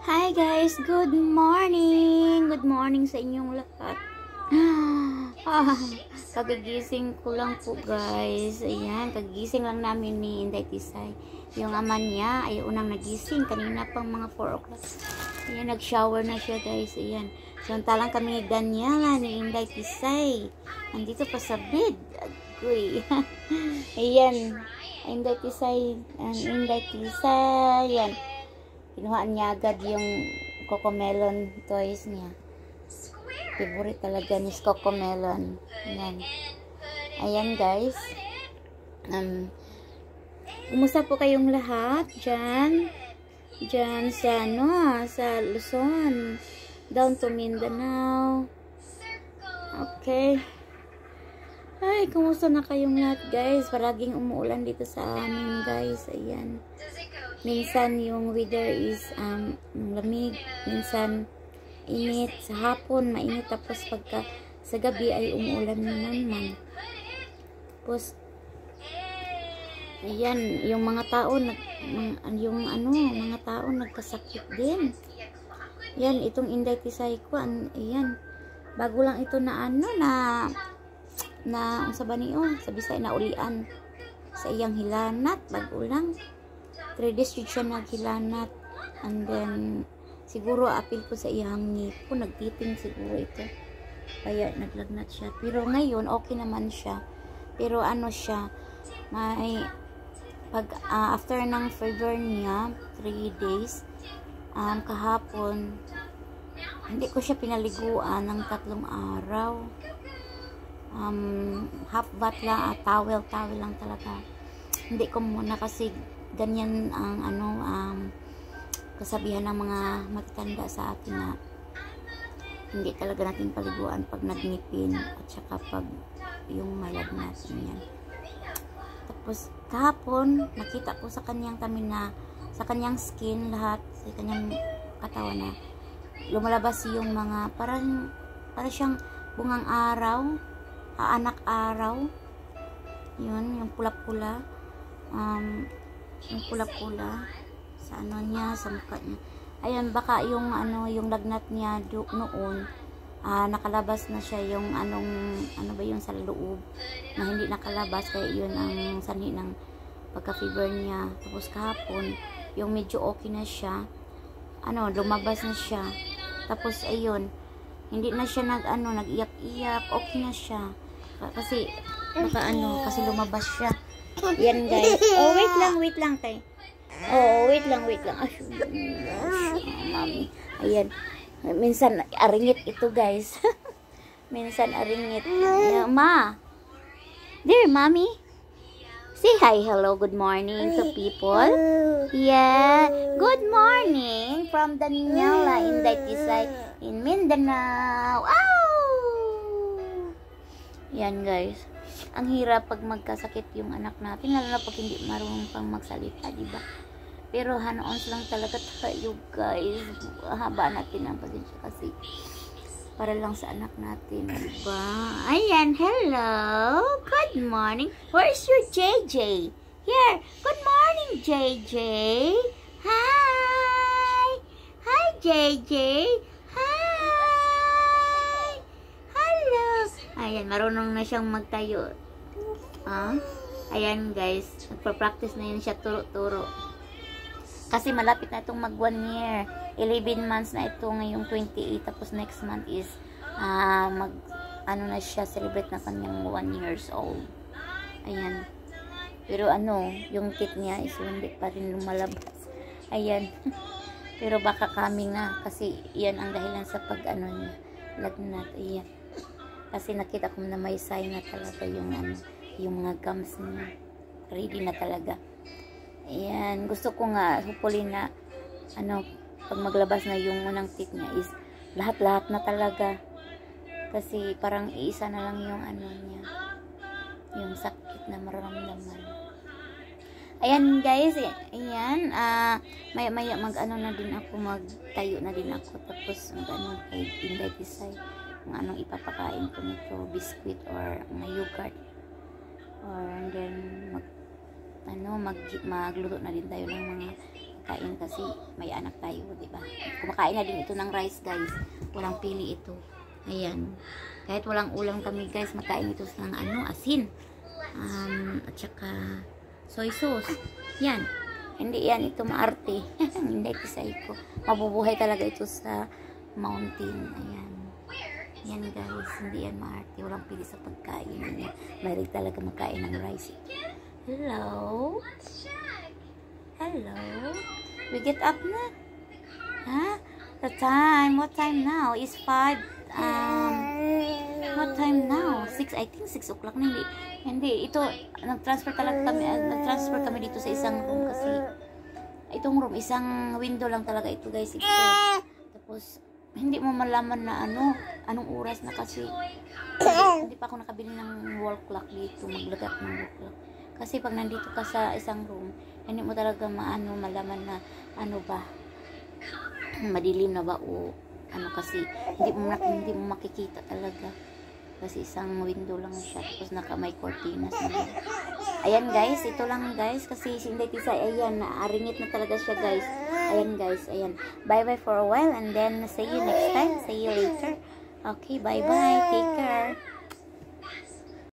Hi guys, good morning! Good morning sa inyong lahat. Kagigising ko lang po guys. Ayan, kagigising lang namin ni Inday Tisay. Yung ama niya ay unang nagising. Kanina pang mga 4 o'clock. Ayan, nag-shower na siya guys. Ayan. Samantalang kami ni Daniela ni Inday Tisay. Nandito pa sa bed. Agoy. Ayan. Inday Tisay. Inday Tisay. Ayan. Kinuha niya agad yung Cocomelon toys niya. Favorite talaga ni Cocomelon. Ayan. Ayan guys. Kumusta po kayong lahat dyan? Dyan sa, sa Luzon. Down to Mindanao. Okay. Ay, kumusta na kayong lahat guys? Paraging umuulan dito sa amin guys. Ayan. Minsan yung weather is lamig, minsan init, sa hapon mainit, tapos pagka sa gabi ay umuulan naman. Tapos ayan, yung mga tao mga tao nagkasakit din. Yan, itong Inday Tisay ko, ayan. Bago lang ito na sa baniyo, sa Bisaya na ulian sa iyang hilanat, bago lang. 3 days siya naghilanat, and then siguro apil ko sa iyang ngipon, nagtiting siguro ito, kaya naglagnat siya. Pero ngayon okay naman siya, pero ano siya, may after ng fever niya 3 days, kahapon hindi ko siya pinaliguan ng 3 araw. Half bath lang, towel lang talaga. Hindi ko muna, kasi ganyan ang kasabihan ng mga matitanda sa atin, na hindi talaga natin paliguan pag nagnipin at saka pag yung malagnat niyan. Tapos kahapon nakita ko sa kanyang sa kanyang skin, lahat sa kanyang katawan, na lumalabas yung mga parang siyang bungang araw, anak araw. Yun, yung pula-pula. Yung pula-pula sa niya, sa mukha niya. Ayan, baka yung yung lagnat niya noon, nakalabas na siya yung ano ba yung sa loob na hindi nakalabas, kaya yun ang sanhi ng pagka-fever niya. Tapos kahapon, yung medyo okay na siya, lumabas na siya. Tapos ayun, hindi na siya nag-iyak-iyak, okay na siya. Kasi kasi lumabas siya. Yan guys. Oh, wait lang tay. Oh, wait lang. Mami. Ayan. Minsan aringit ito guys. Minsan aringit. Yeah, ma. There, mommy. Say hi, hello, good morning to people. Yeah. Good morning from Daniela Inday Tisay in Mindanao. Yan guys. Ang hirap pag magkasakit yung anak natin, lalo na pag hindi marunong pang magsalita, diba? Pero hanoons lang talaga tayo guys. Haba natin ang pasensya kasi para lang sa anak natin, diba? Ayan, hello! Good morning! Where's your JJ? Here! Good morning, JJ! Hi! Hi, JJ! Hi! Hello! Ayan, marunong na siyang magtayo. Ayan guys, nagpa-practice na yun siya, turo-turo. Kasi malapit na itong mag 1 year. 11 months na ito ngayong 28. Tapos next month is na siya, celebrate na kanyang 1 years old. Ayan. Pero yung teeth niya is hindi pa rin lumalabas. Ayan. Pero baka coming na, kasi yan ang dahilan sa pag niya, lagnat. Ayan. Kasi nakita ko na may sign na talaga yung mga gums niya. Ready na talaga. Ayan. Gusto ko nga, hopefully na, pag maglabas na yung unang teeth niya is lahat-lahat na talaga. Kasi parang iisa na lang yung niya. Yung sakit na mararamdaman. Ayan guys. Ayan. Maya na din ako, magtayo na din ako. Tapos kay Inday Tisay. Kung anong ipapakain ko nito, biscuit or yogurt, or then magluto na din tayo ng mga kain, kasi may anak tayo, di ba? kumakain na din ito ng rice, guys. Walang pili ito. Ayan. Kahit walang ulam kami, guys, makain ito ng ano, asin. At saka soy sauce. Yan. Hindi yan ito maarte. Hindi ito sa iko. Mabubuhay talaga ito sa mountain. Ayan. Yan, guys. Hindi yan maarte. Walang pili sa pagkain. Yan. Mahilig talaga makain ng rice. Hello? Hello? We get up na? Huh? The time? What time now? Is 5. What time now? 6, I think 6 o'clock na. Hindi, ito, nag-transfer kami dito sa isang room kasi itong room, isang window lang talaga ito, guys. Ito. Tapos, hindi mo malaman na anong oras na kasi hindi pa ako nakabili ng wall clock dito, maglagat ng wall clock. Kasi pag nandito ka sa isang room, hindi mo talaga malaman na ba, madilim na ba o kasi hindi mo makikita talaga kasi isang window lang siya tapos may cortinas na. Ayan, guys, ito lang, guys, kasi si Inday Tisay, ayan, naaringit na talaga siya, guys. Ayan, guys, ayan, bye bye for a while and then see you next time, see you later. Okay, bye bye, take care.